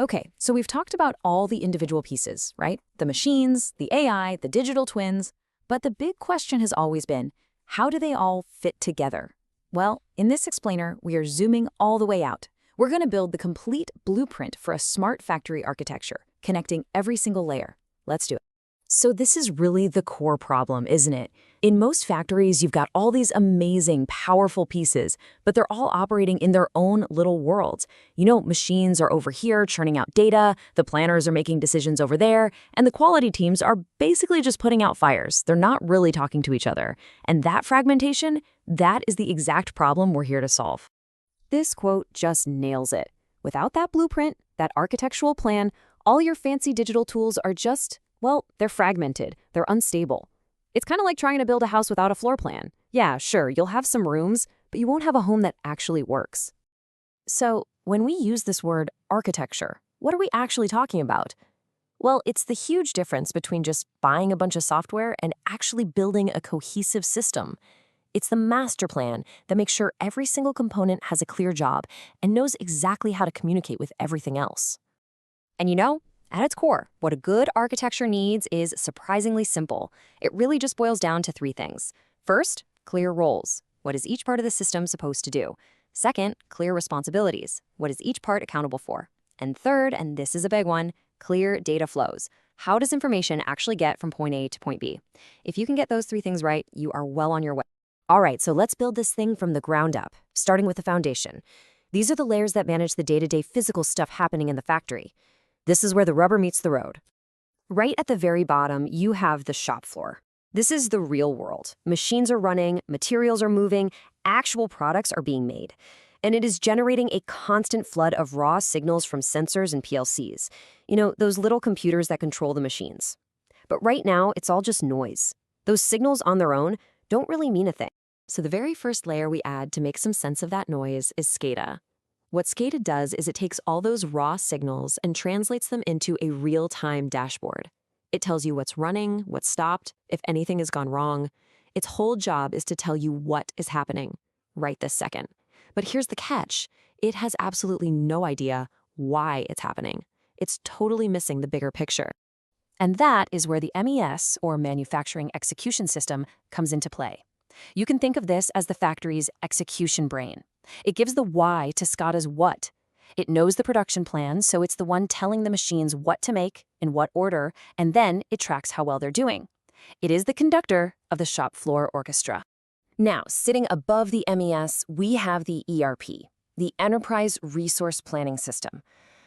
Okay, so we've talked about all the individual pieces, right? The machines, the AI, the digital twins. But the big question has always been, how do they all fit together? Well, in this explainer, we are zooming all the way out. We're going to build the complete blueprint for a smart factory architecture, connecting every single layer. Let's do it. So this is really the core problem, isn't it? In most factories, you've got all these amazing, powerful pieces, but they're all operating in their own little worlds. You know, machines are over here churning out data, the planners are making decisions over there, and the quality teams are basically just putting out fires. They're not really talking to each other. And that fragmentation, that is the exact problem we're here to solve. This quote just nails it. Without that blueprint, that architectural plan, all your fancy digital tools are just, well, they're fragmented, they're unstable. It's kind of like trying to build a house without a floor plan. Yeah, sure, you'll have some rooms, but you won't have a home that actually works. So, when we use this word architecture, what are we actually talking about? Well, it's the huge difference between just buying a bunch of software and actually building a cohesive system. It's the master plan that makes sure every single component has a clear job and knows exactly how to communicate with everything else. And you know, at its core, what a good architecture needs is surprisingly simple. It really just boils down to three things. First, clear roles. What is each part of the system supposed to do? Second, clear responsibilities. What is each part accountable for? And third, and this is a big one, clear data flows. How does information actually get from point A to point B? If you can get those three things right, you are well on your way. All right, so let's build this thing from the ground up, starting with the foundation. These are the layers that manage the day-to-day physical stuff happening in the factory. This is where the rubber meets the road. Right at the very bottom, you have the shop floor. This is the real world. Machines are running, materials are moving, actual products are being made. And it is generating a constant flood of raw signals from sensors and PLCs. You know, those little computers that control the machines. But right now, it's all just noise. Those signals on their own don't really mean a thing. So the very first layer we add to make some sense of that noise is SCADA. What SCADA does is it takes all those raw signals and translates them into a real-time dashboard. It tells you what's running, what's stopped, if anything has gone wrong. Its whole job is to tell you what is happening right this second. But here's the catch. It has absolutely no idea why it's happening. It's totally missing the bigger picture. And that is where the MES, or Manufacturing Execution System, comes into play. You can think of this as the factory's execution brain. It gives the why to SCADA's what. It knows the production plan, so it's the one telling the machines what to make, in what order, and then it tracks how well they're doing. It is the conductor of the shop floor orchestra. Now, sitting above the MES, we have the ERP, the Enterprise Resource Planning System.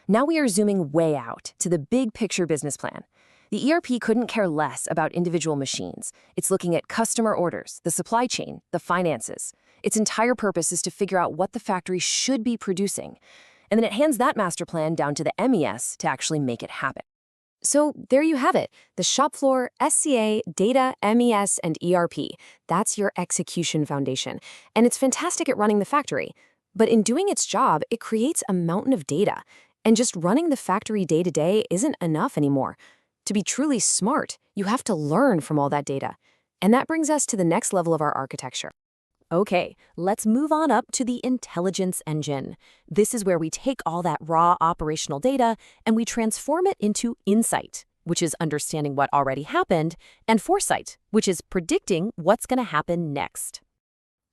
Now we are zooming way out to the big picture business plan. The ERP couldn't care less about individual machines. It's looking at customer orders, the supply chain, the finances. Its entire purpose is to figure out what the factory should be producing. And then it hands that master plan down to the MES to actually make it happen. So there you have it, the shop floor, SCA, data, MES, and ERP. That's your execution foundation. And it's fantastic at running the factory. But in doing its job, it creates a mountain of data. And just running the factory day to day isn't enough anymore. To be truly smart, you have to learn from all that data. And that brings us to the next level of our architecture. Okay, let's move on up to the intelligence engine. This is where we take all that raw operational data and we transform it into insight, which is understanding what already happened, and foresight, which is predicting what's going to happen next.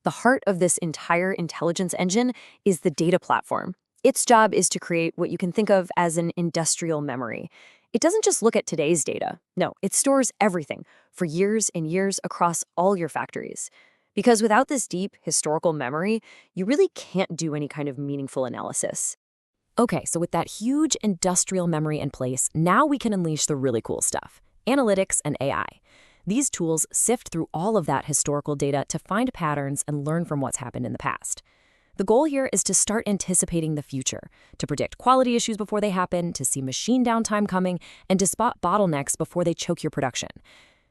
The heart of this entire intelligence engine is the data platform. Its job is to create what you can think of as an industrial memory. It doesn't just look at today's data. No, it stores everything for years and years across all your factories. Because without this deep historical memory, you really can't do any kind of meaningful analysis. Okay, so with that huge industrial memory in place, now we can unleash the really cool stuff, analytics and AI. These tools sift through all of that historical data to find patterns and learn from what's happened in the past. The goal here is to start anticipating the future, to predict quality issues before they happen, to see machine downtime coming, and to spot bottlenecks before they choke your production.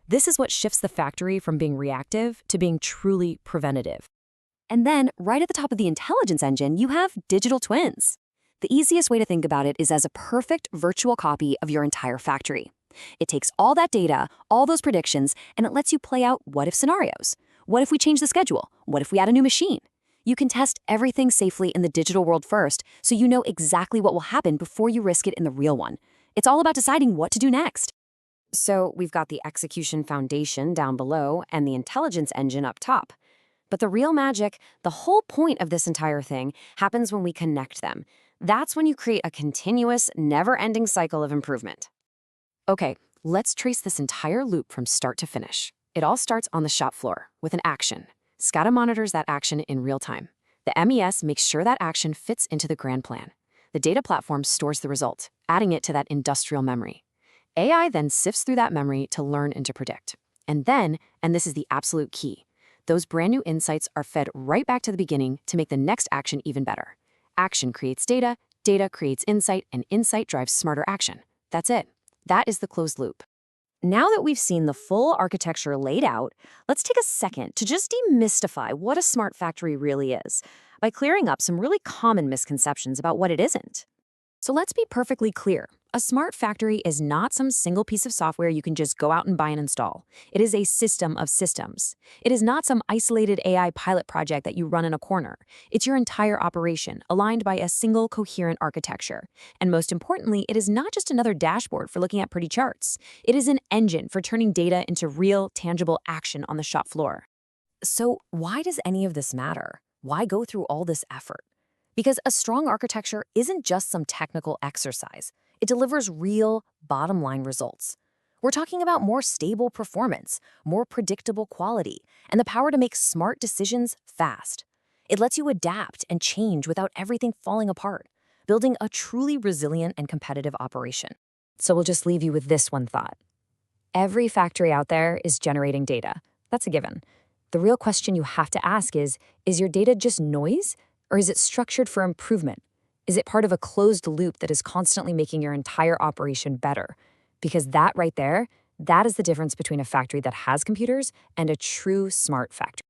This is what shifts the factory from being reactive to being truly preventative. And then, right at the top of the intelligence engine, you have digital twins. The easiest way to think about it is as a perfect virtual copy of your entire factory. It takes all that data, all those predictions, and it lets you play out what-if scenarios. What if we change the schedule? What if we add a new machine? You can test everything safely in the digital world first, so you know exactly what will happen before you risk it in the real one. It's all about deciding what to do next. So we've got the execution foundation down below and the intelligence engine up top. But the real magic, the whole point of this entire thing, happens when we connect them. That's when you create a continuous, never-ending cycle of improvement. Okay, let's trace this entire loop from start to finish. It all starts on the shop floor with an action. SCADA monitors that action in real time. The MES makes sure that action fits into the grand plan. The data platform stores the result, adding it to that industrial memory. AI then sifts through that memory to learn and to predict. And then, and this is the absolute key, those brand new insights are fed right back to the beginning to make the next action even better. Action creates data, data creates insight, and insight drives smarter action. That's it. That is the closed loop. Now that we've seen the full architecture laid out, let's take a second to just demystify what a smart factory really is by clearing up some really common misconceptions about what it isn't. So let's be perfectly clear. A smart factory is not some single piece of software you can just go out and buy and install. It is a system of systems. It is not some isolated AI pilot project that you run in a corner. It's your entire operation, aligned by a single coherent architecture. And most importantly, it is not just another dashboard for looking at pretty charts. It is an engine for turning data into real, tangible action on the shop floor. So why does any of this matter? Why go through all this effort? Because a strong architecture isn't just some technical exercise. It delivers real, bottom-line results. We're talking about more stable performance, more predictable quality, and the power to make smart decisions fast. It lets you adapt and change without everything falling apart, building a truly resilient and competitive operation. So we'll just leave you with this one thought. Every factory out there is generating data. That's a given. The real question you have to ask is your data just noise? Or is it structured for improvement? Is it part of a closed loop that is constantly making your entire operation better? Because that right there, that is the difference between a factory that has computers and a true smart factory.